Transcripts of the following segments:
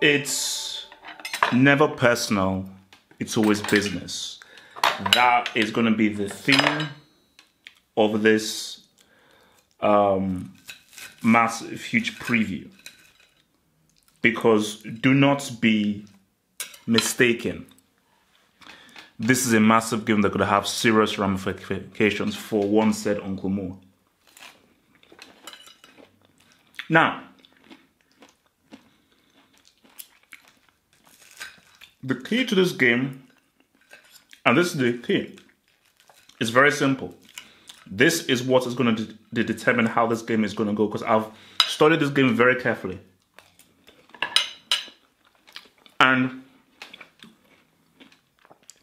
It's never personal, it's always business. That is going to be the theme of this massive, huge preview. Because do not be mistaken. This is a massive game that could have serious ramifications for one said Uncle Mo. Now, the key to this game, and this is the key, is very simple. This is what is going to determine how this game is going to go, because I've studied this game very carefully. And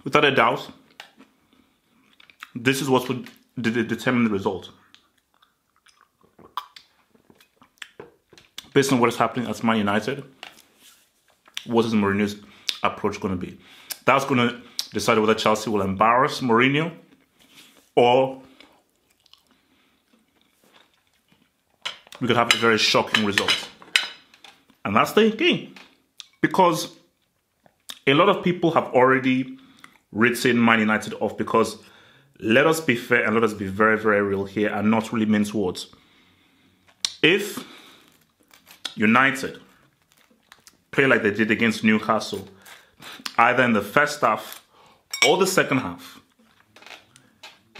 without a doubt, this is what would determine the result. Based on what is happening at Man United, what is Mourinho's approach going to be? That's going to decide whether Chelsea will embarrass Mourinho or we could have a very shocking result. And that's the key. Because a lot of people have already written Man United off, because let us be fair and let us be very, very real here and not really mince words. If United play like they did against Newcastle, either in the first half or the second half,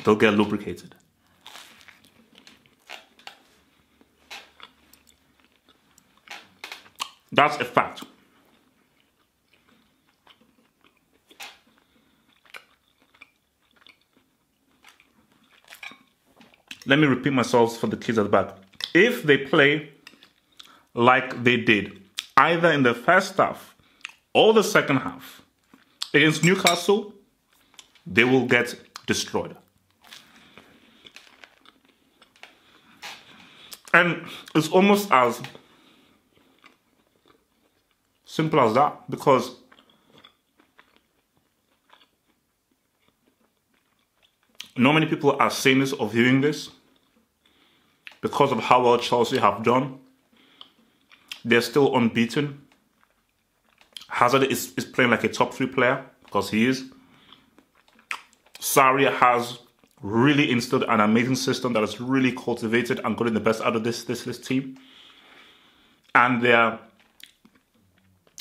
they'll get lubricated. That's a fact. Let me repeat myself for the kids at the back. If they play like they did, either in the first half or the second half, against Newcastle, they will get destroyed. And it's almost as simple as that, because not many people are saying this or viewing this because of how well Chelsea have done. They're still unbeaten. Hazard is playing like a top 3 player, because he is. Sarri has really instilled an amazing system that has really cultivated and gotten the best out of this team. And they're,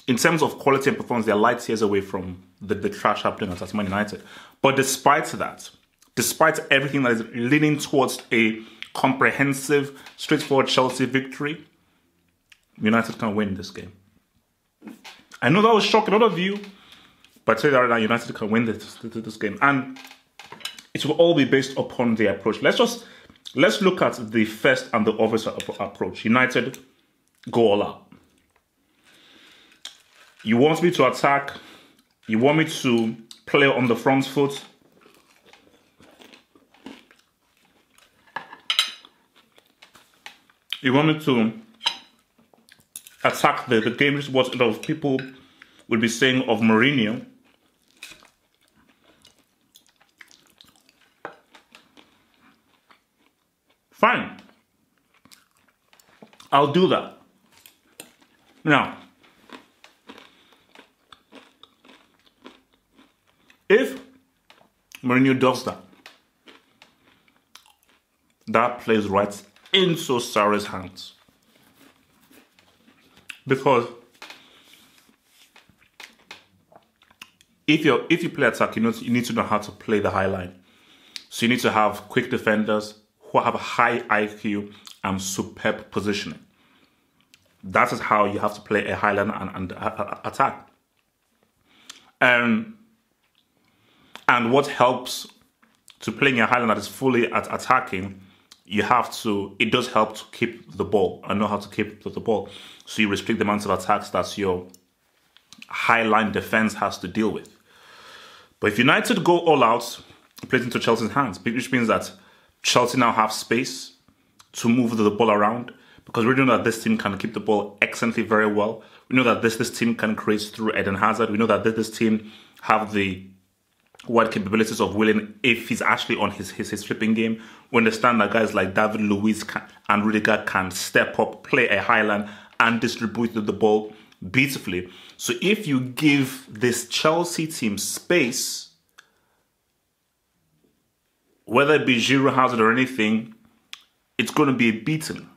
in terms of quality and performance, they're light years away from the trash happening at Man United. But despite that, despite everything that is leaning towards a comprehensive, straightforward Chelsea victory, United can win this game. I know that was shocking a lot of you, but I tell you that right now, United can win this game. And it will all be based upon the approach. Let's look at the first and the obvious approach. United go all out. You want me to attack, you want me to play on the front foot. You want me to attack the game. This is what a lot of people would be saying of Mourinho. Fine. I'll do that. Now, if Mourinho does that, that plays right into Sarri's hands. Because if you play attack, you need to know how to play the high line. So you need to have quick defenders who have high IQ and superb positioning. That is how you have to play a high line and attack. And what helps to playing a high line that is fully attacking, it does help to keep the ball and know how to keep the ball. So you restrict the amount of attacks that your high line defense has to deal with. But if United go all out, it plays into Chelsea's hands, which means that Chelsea now have space to move the ball around, because we know that this team can keep the ball excellently very well. We know that this team can create through Eden Hazard. We know that this team have the wide capabilities of Willian if he's actually on his flipping game. We understand that guys like David Luiz and Rudiger can step up, play a high line and distribute the ball beautifully. So if you give this Chelsea team space, whether it be Giroud, Hazard or anything, it's going to be a beating.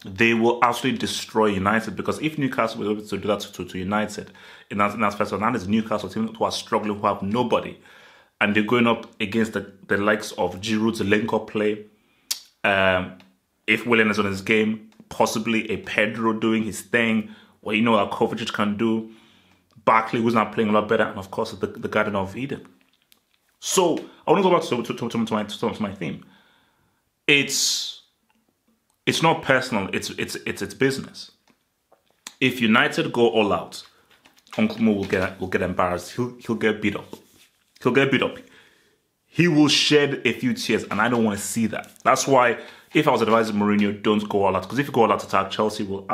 They will absolutely destroy United, because if Newcastle were able to do that to United in that first one, that is Newcastle team who are struggling, who have nobody, and they're going up against the likes of Giroud to link up play. If Willian is on his game, possibly a Pedro doing his thing, what Kovacic can do, Barkley who's not playing a lot better, and of course the Garden of Eden. So I want to go back to my theme. It's not personal. It's business. If United go all out, Uncle Mo will get embarrassed. He'll get beat up. He'll get beat up. He will shed a few tears, and I don't want to see that. That's why, if I was advising Mourinho, don't go all out. Because if you go all out to attack, Chelsea will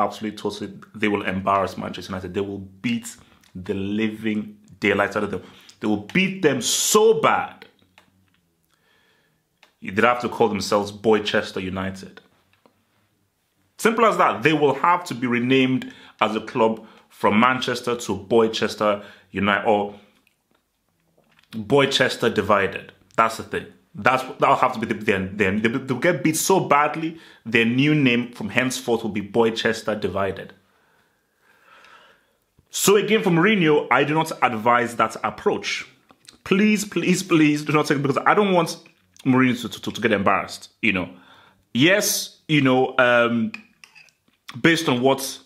they will embarrass Manchester United. They will beat the living daylights out of them. They will beat them so bad, they'd have to call themselves Boychester United. Simple as that. They will have to be renamed as a club from Manchester to Boychester United, or Boychester Divided. That's the thing. That'll have to be they'll get beat so badly, their new name from henceforth will be Boychester Divided. So again, for Mourinho, I do not advise that approach. Please, please, please do not take it, because I don't want Mourinho to get embarrassed. Yes, based on what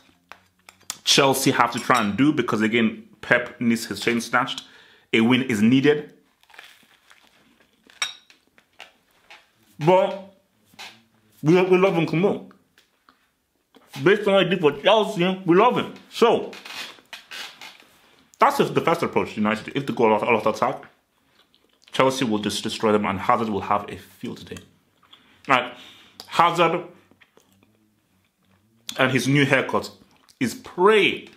Chelsea have to try and do, because again, Pep needs his chain snatched. A win is needed. But we love him, come on. Based on what he did for Chelsea, we love him. So, that's the first approach, United. If they go all out attack, Chelsea will just destroy them, and Hazard will have a field day. Right, Hazard and his new haircut is praying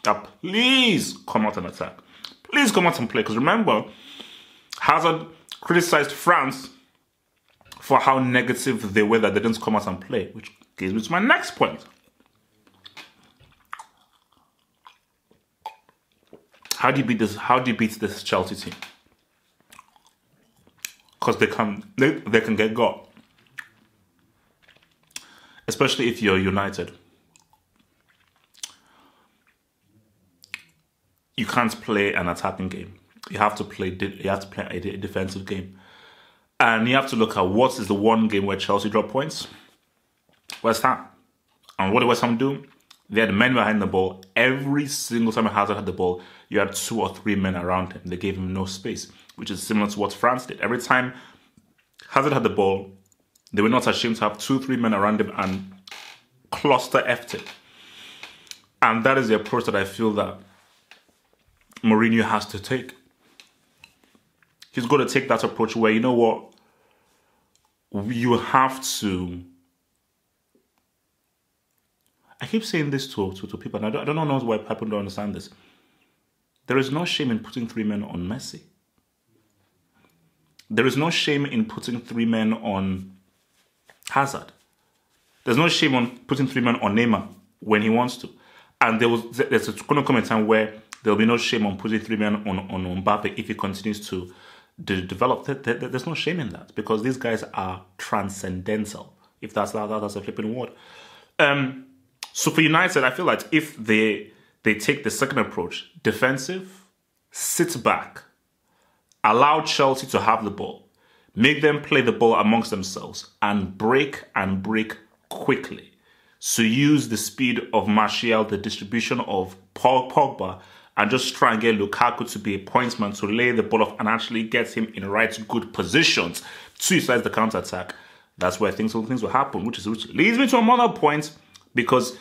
that please come out and attack. Please come out and play. Because remember, Hazard criticized France for how negative they were that they didn't come out and play, which gives me to my next point. How do you beat this? How do you beat this Chelsea team? Because they can get got. Especially if you're United. You can't play an attacking game. You have to play a defensive game. And you have to look at what is the one game where Chelsea drop points. West Ham. And what did West Ham do? They had men behind the ball. Every single time Hazard had the ball, you had 2 or 3 men around him. They gave him no space, which is similar to what France did. Every time Hazard had the ball, they were not ashamed to have 2 or 3 men around him and cluster F'd it. And that is the approach that I feel that Mourinho has to take. He's got to take that approach where, you know what, you have to... I keep saying this to people, and I don't know why people don't understand this. There is no shame in putting 3 men on Messi. There is no shame in putting 3 men on Hazard. There's no shame on putting 3 men on Neymar when he wants to. And there's going to come a time where there'll be no shame on putting 3 men on Mbappe if he continues to develop. There's no shame in that, because these guys are transcendental, if that's a flipping word. So for United, I feel like if they take the second approach, defensive, sit back, allow Chelsea to have the ball, make them play the ball amongst themselves, and break quickly. So use the speed of Martial, the distribution of Pogba, and just try and get Lukaku to be a pointsman to lay the ball off and actually get him in right good positions to utilize the counter-attack. That's where things will happen, which leads me to another point, because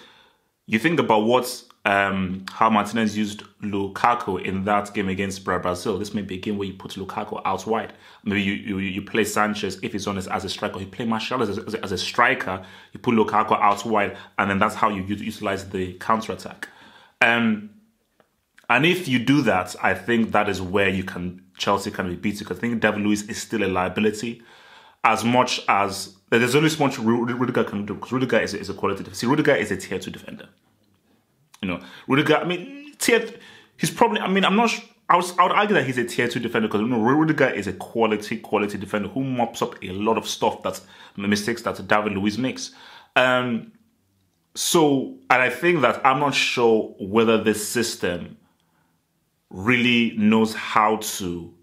you think about how Martinez used Lukaku in that game against Brazil. This may be a game where you put Lukaku out wide. Maybe you play Sanchez if he's on as a striker. You play Martial as a striker. You put Lukaku out wide, and then that's how you utilize the counter-attack. And if you do that, I think that is where Chelsea can be beaten. Because I think David Luiz is still a liability. As much as there's only so much Rudiger can do, because Rudiger is a quality defender. See, Rudiger is a tier 2 defender. You know, Rudiger, I mean, he's probably, I mean, I'm not I would argue that he's a tier 2 defender because, you know, Rudiger is a quality defender who mops up a lot of stuff mistakes that David Luiz makes. And I think that I'm not sure whether this system really knows how to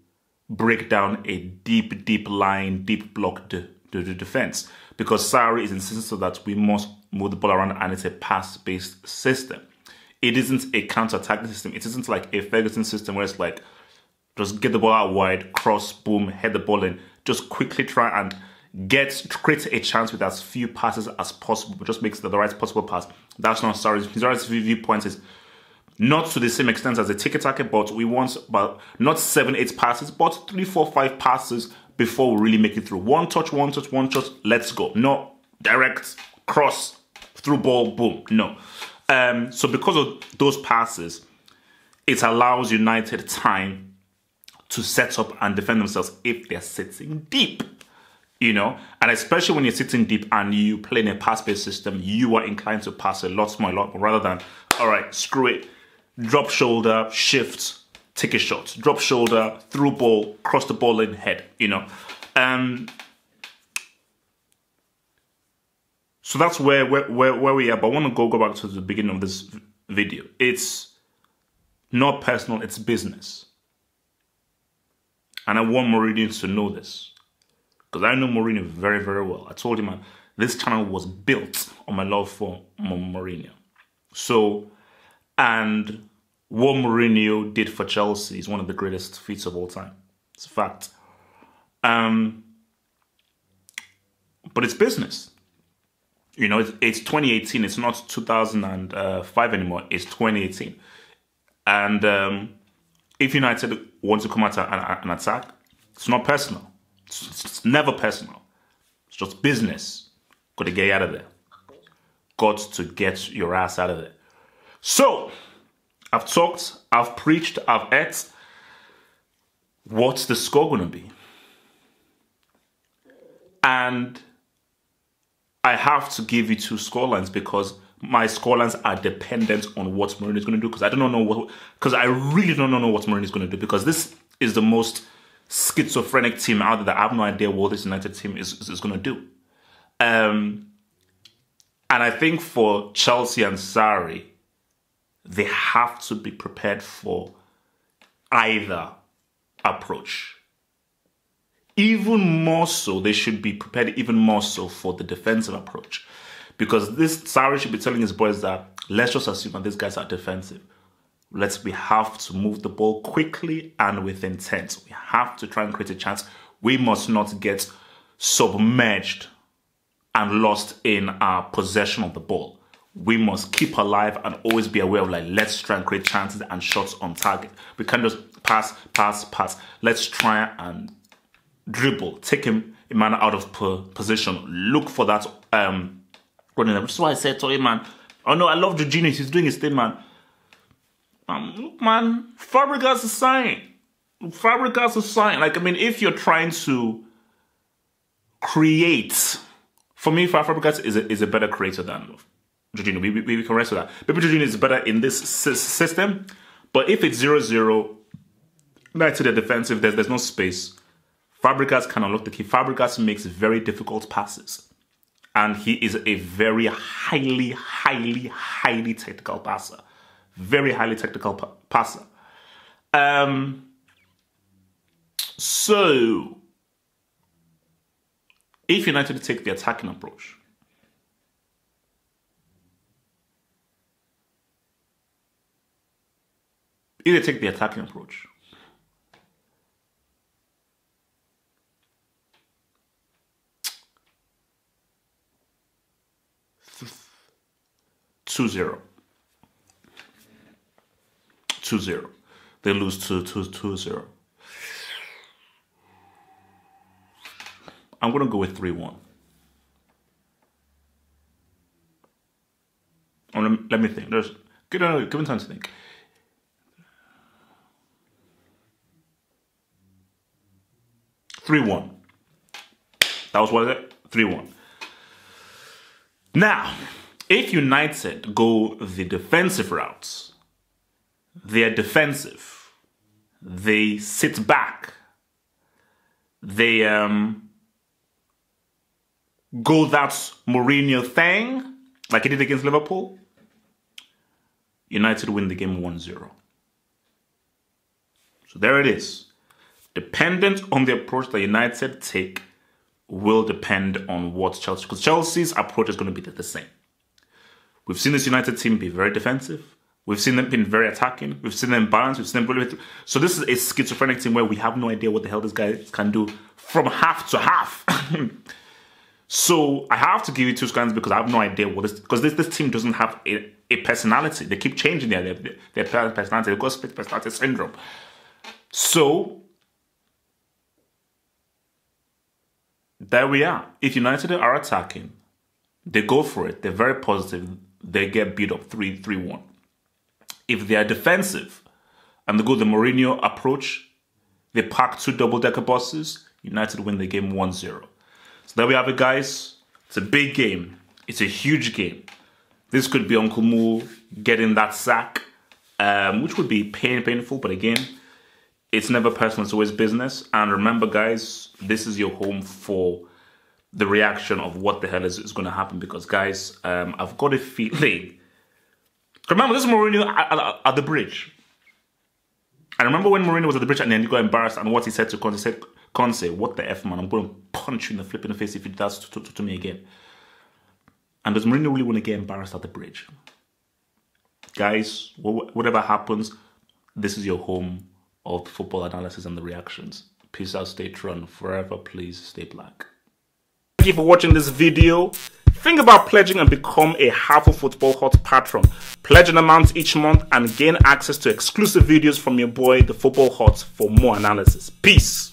break down a deep line, deep block defense, because Sarri is insisting that we must move the ball around and it's a pass-based system. It isn't a counter-attacking system. It isn't like a Ferguson system where it's like, just get the ball out wide, cross, boom, head the ball in. Just quickly try and create a chance with as few passes as possible, but just makes the right possible pass. That's not Sarri's. His viewpoint is not to the same extent as a tiki-taka, but we want about not 7-8 passes, but 3, 4, 5 passes before we really make it through. One touch, let's go. No direct cross, through ball, boom. No. So because of those passes, it allows United time to set up and defend themselves if they're sitting deep. You know, and especially when you're sitting deep and you play in a pass-based system, you are inclined to pass a lot more, rather than, all right, screw it, drop shoulder, shift, take a shot, drop shoulder, through ball, cross the ball in, head, you know. So that's where we are, but I want to go back to the beginning of this video. It's not personal, it's business. And I want Mourinho to know this, because I know Mourinho very, very well. I told him, man, this channel was built on my love for Mourinho. So, and what Mourinho did for Chelsea is one of the greatest feats of all time. It's a fact. But it's business. You know, it's 2018. It's not 2005 anymore. It's 2018. And if United want to come at an attack, it's not personal. It's never personal. It's just business. Got to get out of there. Got to get your ass out of there. So, I've talked, I've preached, I've ate. What's the score going to be? And I have to give you 2 scorelines because my scorelines are dependent on what Mourinho is going to do, because I don't know because I really don't know what Mourinho is going to do, because this is the most schizophrenic team out there that I have no idea what this United team is going to do. And I think for Chelsea and Sarri, they have to be prepared for either approach. Even more so, they should be prepared even more so for the defensive approach. Because this Sarri should be telling his boys that, let's just assume that these guys are defensive. We have to move the ball quickly and with intent. We have to try and create a chance. We must not get submerged and lost in our possession of the ball. We must keep alive and always be aware of, like, let's try and create chances and shots on target. We can't just pass. Let's try and dribble, take a man out of position, look for that running. Which is why I said to him, man, oh no, I love Jorginho, he's doing his thing, man. Look, man, Fabregas is signing. Like, I mean, if you're trying to create, for me, Fabregas is a better creator than Jorginho. We can rest with that. Maybe Jorginho is better in this system, but if it's 0-0, back to the defensive, there's no space. Fabregas can unlock the key. Fabregas makes very difficult passes. And he is a very highly technical passer. Very highly technical passer. So, if United take the attacking approach, (2-0). They lose 2-0. I'm going to go with 3-1. Let me think. Give me time to think. That was what is it? 3-1. Now, if United go the defensive route, they're defensive. They sit back. They go that Mourinho thing, like he did against Liverpool. United win the game 1-0. So there it is. Dependent on the approach that United take will depend on what Chelsea, because Chelsea's approach is going to be the same. We've seen this United team be very defensive. We've seen them being very attacking. We've seen them balanced. We've seen them. So this is a schizophrenic team where we have no idea what the hell this guy can do from half to half. So I have to give you two scans because I have no idea what this, because this team doesn't have a personality. They keep changing their personality. They've got split personality syndrome. So there we are. If United are attacking, they go for it. They're very positive. They get beat up 3-1. If they are defensive and they go the Mourinho approach, they pack 2 double-decker buses, United win the game 1-0. So there we have it, guys. It's a big game. It's a huge game. This could be Uncle Mo getting that sack, which would be painful. But again, it's never personal. It's always business. And remember, guys, this is your home for the reaction of what the hell is going to happen. Because, guys, I've got a feeling. Remember, this is Mourinho at the bridge. I remember when Mourinho was at the bridge and then he got embarrassed. And what he said to Conte, he said, Conte, what the F, man? I'm going to punch you in the flipping face if you do that to me again. And does Mourinho really want to get embarrassed at the bridge? Guys, whatever happens, this is your home of football analysis and the reactions. Peace out, stay true, and forever, please stay black. Thank you for watching this video. Think about pledging and become a Half of Football Hot patron. Pledge an amount each month and gain access to exclusive videos from your boy, the Football Hot, for more analysis. Peace.